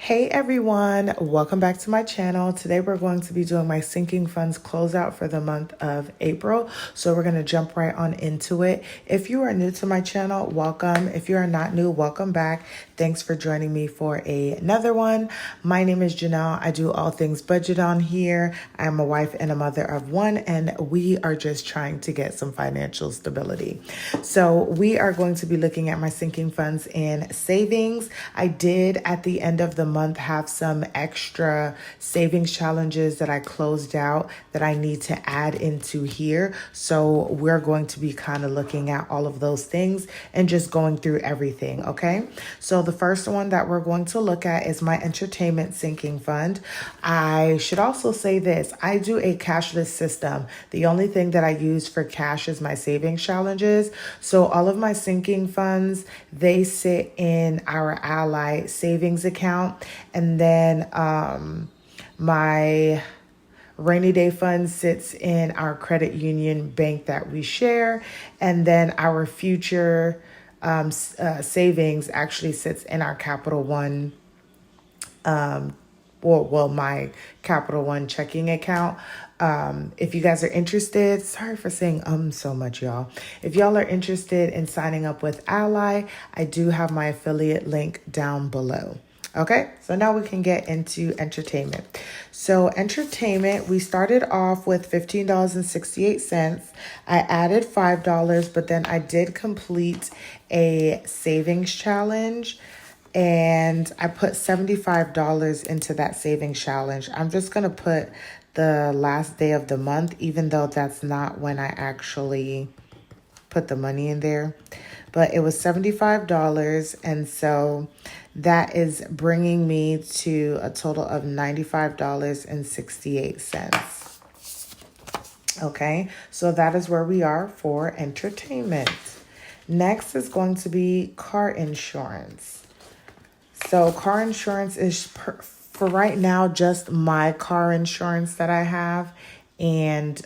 Hey everyone, welcome back to my channel. Today we're going to be doing my sinking funds closeout for the month of April. So we're going to jump right on into it. If you are new to my channel, welcome. If you are not new, welcome back. Thanks for joining me for another one. My name is Janelle. I do all things budget on here. I'm a wife and a mother of one, and we are just trying to get some financial stability. So we are going to be looking at my sinking funds and savings. I did at the end of the month have some extra savings challenges that I closed out that I need to add into here. So we're going to be kind of looking at all of those things and just going through everything, okay? So the first one that we're going to look at is my entertainment sinking fund. I should also say this, I do a cashless system. The only thing that I use for cash is my savings challenges. So all of my sinking funds, they sit in our Ally savings account. And then my rainy day fund sits in our credit union bank that we share. And then our future savings actually sits in our Capital One, my Capital One checking account. If you guys are interested, sorry for saying so much, y'all. If y'all are interested in signing up with Ally, I do have my affiliate link down below. Okay, so now we can get into entertainment. So entertainment, we started off with $15.68. I added $5, but then I did complete a savings challenge and I put $75 into that savings challenge. I'm just going to put the last day of the month, even though that's not when I actually put the money in there. But it was $75, and so that is bringing me to a total of $95.68. Okay, so that is where we are for entertainment. Next is going to be car insurance. So car insurance is for right now just my car insurance that I have. And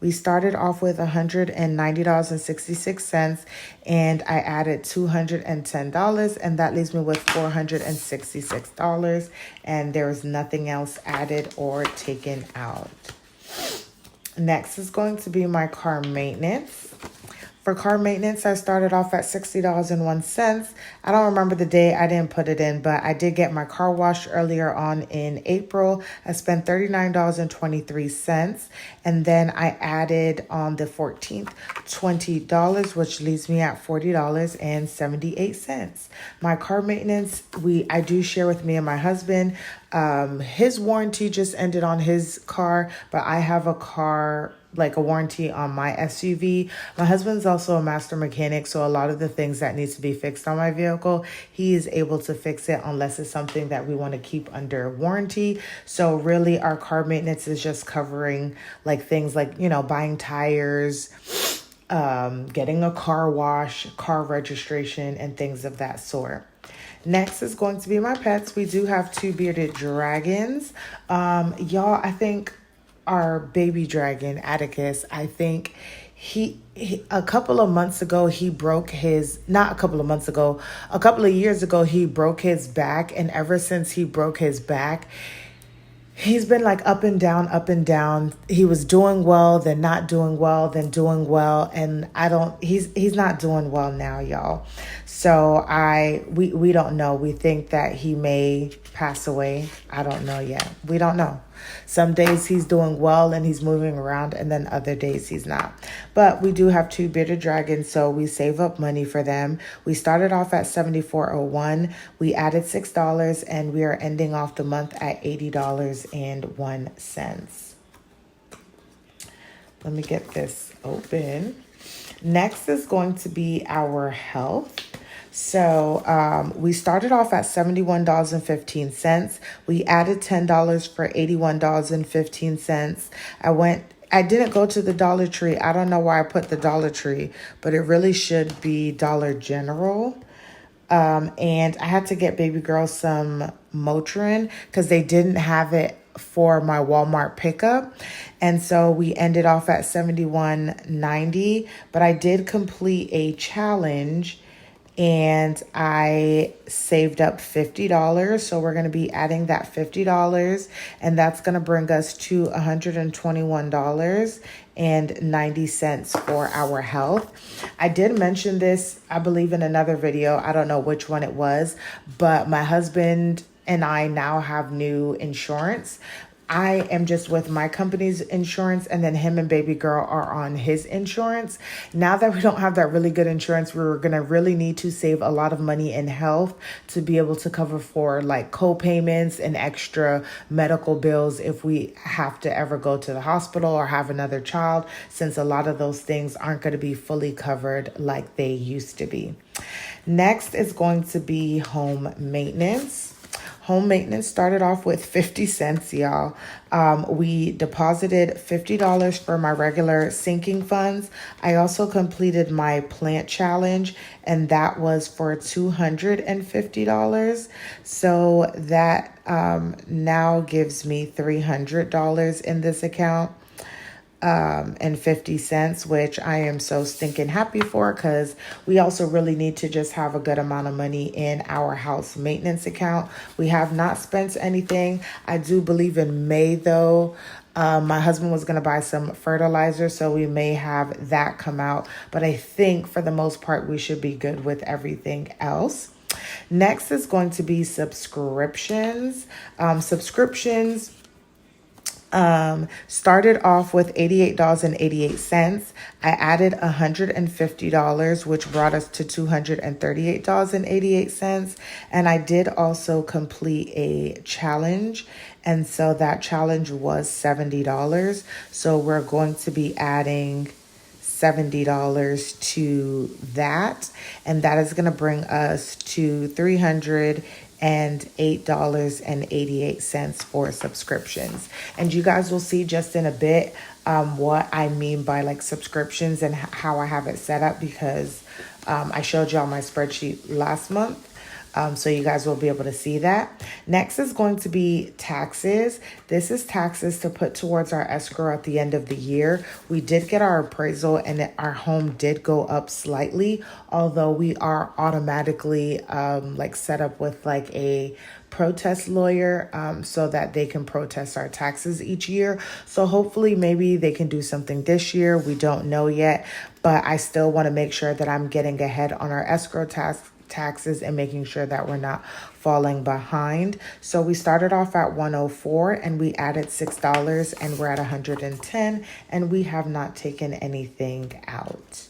we started off with $190.66 and I added $210 and that leaves me with $466 and there's nothing else added or taken out. Next is going to be my car maintenance. For car maintenance, I started off at $60.01. I don't remember the day, I didn't put it in, but I did get my car washed earlier on in April. I spent $39.23. And then I added on the 14th, $20, which leaves me at $40.78. My car maintenance, I do share with me and my husband. His warranty just ended on his car, but I have a car, like a warranty on my SUV. My husband's also a master mechanic, so a lot of the things that needs to be fixed on my vehicle, he is able to fix it unless it's something that we want to keep under warranty. So really our car maintenance is just covering like things like, buying tires, getting a car wash, car registration, and things of that sort. Next is going to be my pets. We do have two bearded dragons. Y'all, I think our baby dragon, Atticus, I think he a couple of months ago, he broke his, not a couple of months ago, a couple of years ago, he broke his back. And ever since he broke his back, he's been like up and down, up and down. He was doing well, then not doing well, then doing well. And he's not doing well now, y'all. So we don't know. We think that he may pass away. I don't know yet. We don't know. Some days he's doing well and he's moving around, and then other days he's not. But we do have two bearded dragons, so we save up money for them. We started off at $74.01. We added $6, and we are ending off the month at $80.01. Let me get this open. Next is going to be our health. So we started off at $71.15. We added $10 for $81.15. I didn't go to the Dollar Tree. I don't know why I put the Dollar Tree, but it really should be Dollar General. And I had to get baby girl some Motrin because they didn't have it for my Walmart pickup. And so we ended off at $71.90, but I did complete a challenge and I saved up $50. So we're going to be adding that $50, and that's going to bring us to $121.90 for our health. I did mention this, I believe, in another video. I don't know which one it was, but my husband and I now have new insurance. I am just with my company's insurance, and then him and baby girl are on his insurance. Now that we don't have that really good insurance, we're going to really need to save a lot of money in health to be able to cover for like co-payments and extra medical bills if we have to ever go to the hospital or have another child, since a lot of those things aren't going to be fully covered like they used to be. Next is going to be home maintenance. Home maintenance started off with 50 cents, y'all. We deposited $50 for my regular sinking funds. I also completed my plant challenge, and that was for $250. So that now gives me $300 in this account. And 50 cents, which I am so stinking happy for, because we also really need to just have a good amount of money in our house maintenance account. We have not spent anything. I do believe in May, though, my husband was going to buy some fertilizer, so we may have that come out. But I think for the most part, we should be good with everything else. Next is going to be subscriptions. Subscriptions started off with $88.88. I added $150, which brought us to $238.88. And I did also complete a challenge. And so that challenge was $70. So we're going to be adding $70 to that. And that is going to bring us to $308.88 for subscriptions. And you guys will see just in a bit what I mean by like subscriptions and how I have it set up, because I showed y'all my spreadsheet last month. So you guys will be able to see that. Next is going to be taxes. This is taxes to put towards our escrow at the end of the year. We did get our appraisal, and our home did go up slightly, although we are automatically like set up with like a protest lawyer so that they can protest our taxes each year. So hopefully maybe they can do something this year. We don't know yet, but I still want to make sure that I'm getting ahead on our escrow taxes and making sure that we're not falling behind. So we started off at 104 and we added $6 and we're at 110, and we have not taken anything out.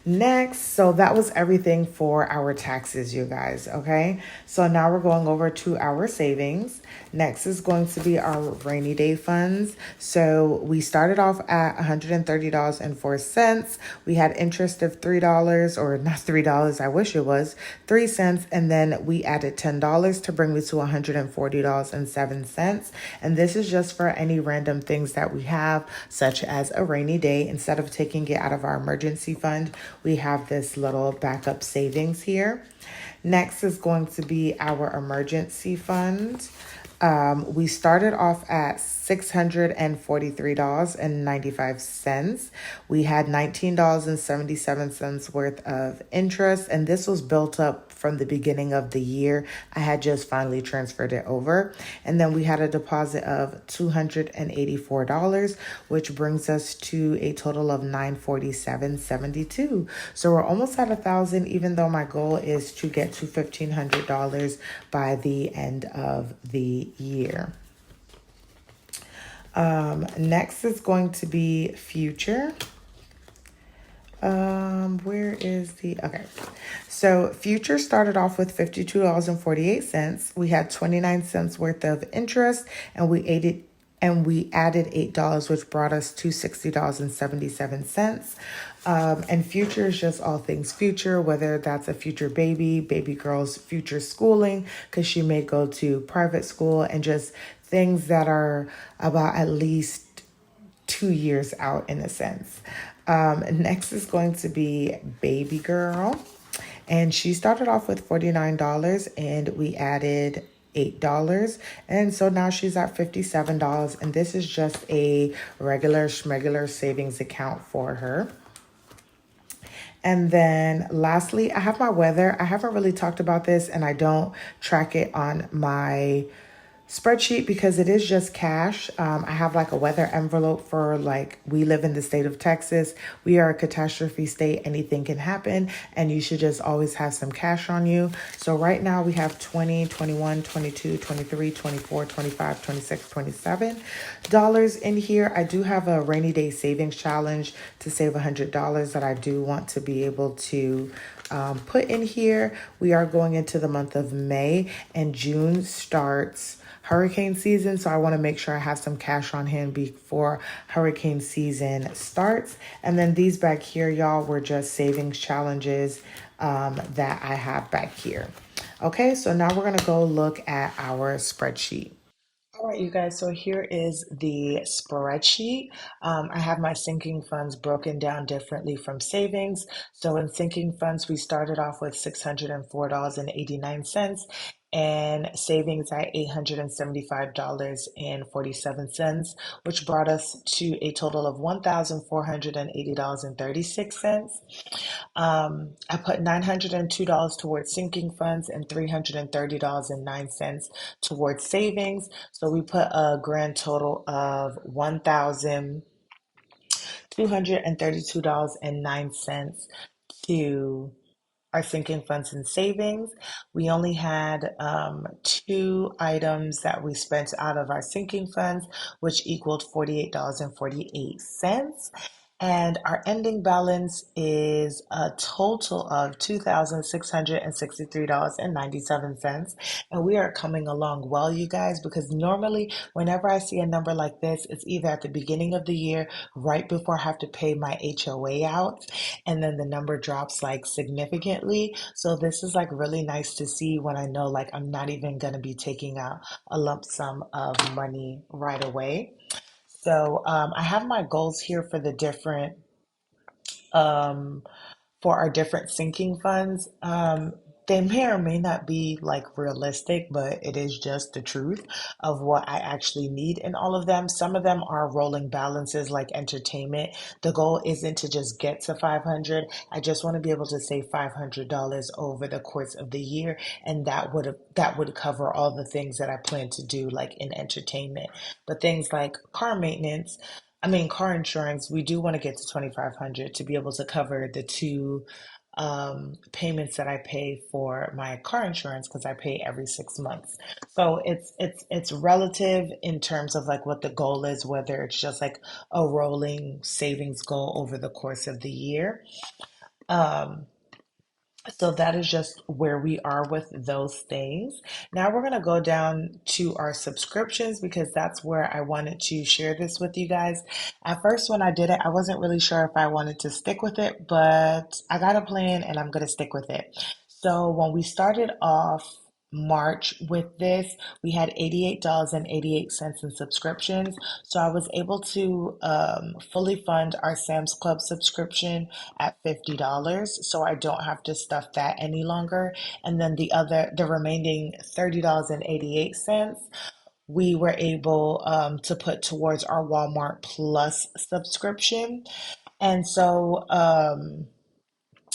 Next, so that was everything for our taxes, you guys, okay? So now we're going over to our savings. Next is going to be our rainy day funds. So we started off at $130.04. We had interest of $3, or not $3, I wish it was 3 cents. And then we added $10 to bring me to $140.07. And this is just for any random things that we have, such as a rainy day. Instead of taking it out of our emergency fund, we have this little backup savings here. Next is going to be our emergency fund. We started off at $643.95. We had $19.77 worth of interest, and this was built up from the beginning of the year. I had just finally transferred it over. And then we had a deposit of $284, which brings us to a total of $947.72. So we're almost at 1,000, even though my goal is to get to $1,500 by the end of the year. Next is going to be future. Where is okay. So future started off with $52.48. We had 29 cents worth of interest, and we added $8, which brought us to $60.77. And future is just all things future, whether that's a future baby girl's future schooling, because she may go to private school, and just things that are about at least 2 years out in a sense. Next is going to be baby girl. And she started off with $49 and we added $8. And so now she's at $57. And this is just a regular schmegular savings account for her. And then lastly, I have my weather. I haven't really talked about this and I don't track it on my spreadsheet because it is just cash. I have like a weather envelope for like, we live in the state of Texas. We are a catastrophe state. Anything can happen and you should just always have some cash on you. So right now we have 20, 21, 22, 23, 24, 25, 26, 27 dollars in here. I do have a rainy day savings challenge to save $100 that I do want to be able to put in here. We are going into the month of May and June starts hurricane season. So I want to make sure I have some cash on hand before hurricane season starts. And then these back here, y'all, were just savings challenges that I have back here. Okay, so now we're going to go look at our spreadsheet. All right, you guys, so here is the spreadsheet. I have my sinking funds broken down differently from savings. So in sinking funds, we started off with $604.89 and savings at $875.47, which brought us to a total of $1,480.36. I put $902 towards sinking funds and $330.09 towards savings. So we put a grand total of $1,232.09 to our sinking funds and savings. We only had two items that we spent out of our sinking funds, which equaled $48.48. And our ending balance is a total of $2,663.97. And we are coming along well, you guys, because normally, whenever I see a number like this, it's either at the beginning of the year, right before I have to pay my HOA out, and then the number drops like significantly. So this is like really nice to see when I know like I'm not even going to be taking out a lump sum of money right away. So I have my goals here for the different um, for our different sinking funds. They may or may not be like realistic, but it is just the truth of what I actually need in all of them. Some of them are rolling balances like entertainment. The goal isn't to just get to 500. I just want to be able to save $500 over the course of the year, and that would cover all the things that I plan to do like in entertainment. But things like car insurance, we do want to get to 2,500 to be able to cover the two payments that I pay for my car insurance because I pay every 6 months. So it's relative in terms of like what the goal is, whether it's just like a rolling savings goal over the course of the year. Um, so that is just where we are with those things. Now we're going to go down to our subscriptions because that's where I wanted to share this with you guys. At first, when I did it, I wasn't really sure if I wanted to stick with it, but I got a plan and I'm going to stick with it. So when we started off March with this, we had $88.88 in subscriptions. So I was able to fully fund our Sam's Club subscription at $50. So I don't have to stuff that any longer. And then the remaining $30.88, we were able to put towards our Walmart Plus subscription. And so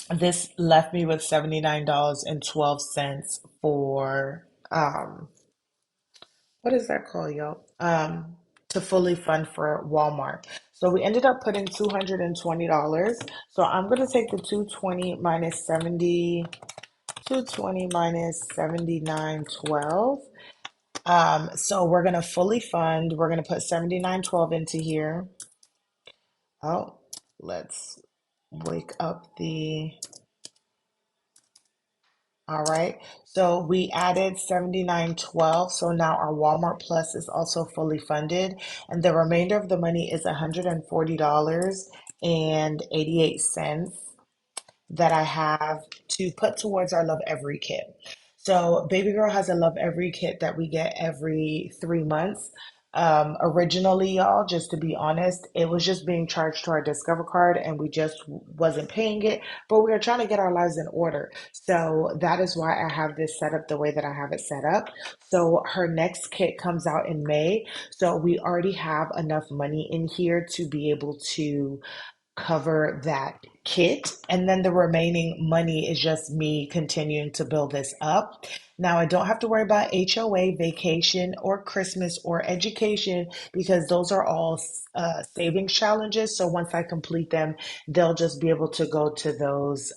this left me with $79.12 for what is that called, y'all? To fully fund for Walmart. So we ended up putting $220. So I'm gonna take the 220 minus 70, 220 minus 79.12. So we're gonna fully fund. We're gonna put 79.12 into here. Oh, let's wake up the all right. So we added 79.12. So now our Walmart Plus is also fully funded. And the remainder of the money is $140.88 that I have to put towards our Love Every kit. So Baby Girl has a Love Every kit that we get every 3 months. Originally, y'all, just to be honest, it was just being charged to our Discover card and we just wasn't paying it, but we are trying to get our lives in order. So that is why I have this set up the way that I have it set up. So her next kit comes out in May. So we already have enough money in here to be able to cover that kit. And then the remaining money is just me continuing to build this up. Now, I don't have to worry about HOA, vacation, or Christmas or education because those are all savings challenges. So once I complete them, they'll just be able to go to those.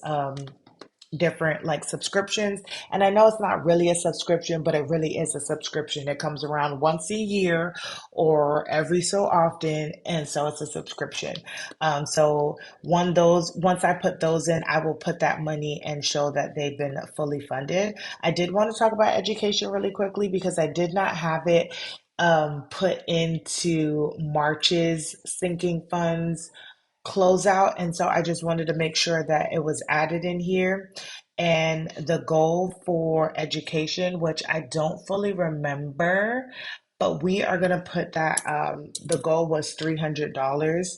Different like subscriptions. And I know it's not really a subscription, but it really is a subscription. It comes around once a year or every so often. And so it's a subscription. So once I put those in, I will put that money and show that they've been fully funded. I did want to talk about education really quickly because I did not have it put into March's sinking funds closeout. And so I just wanted to make sure that it was added in here. And the goal for education, which I don't fully remember, but we are going to put that the goal was $300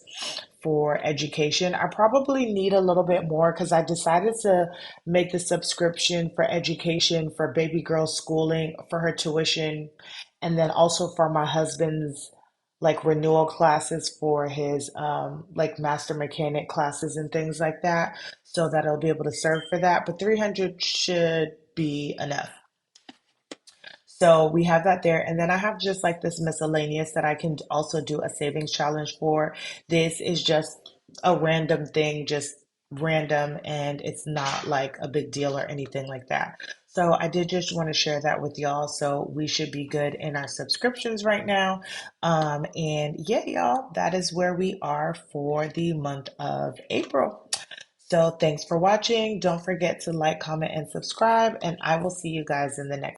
for education. I probably need a little bit more because I decided to make the subscription for education for baby girl schooling, for her tuition, and then also for my husband's like renewal classes for his like master mechanic classes and things like that, so that I'll be able to serve for that. But 300 should be enough. So we have that there. And then I have just like this miscellaneous that I can also do a savings challenge for. This is just a random thing, just random, and it's not like a big deal or anything like that. So I did just want to share that with y'all. So we should be good in our subscriptions right now. And yeah, y'all, that is where we are for the month of April. So thanks for watching. Don't forget to like, comment, and subscribe, and I will see you guys in the next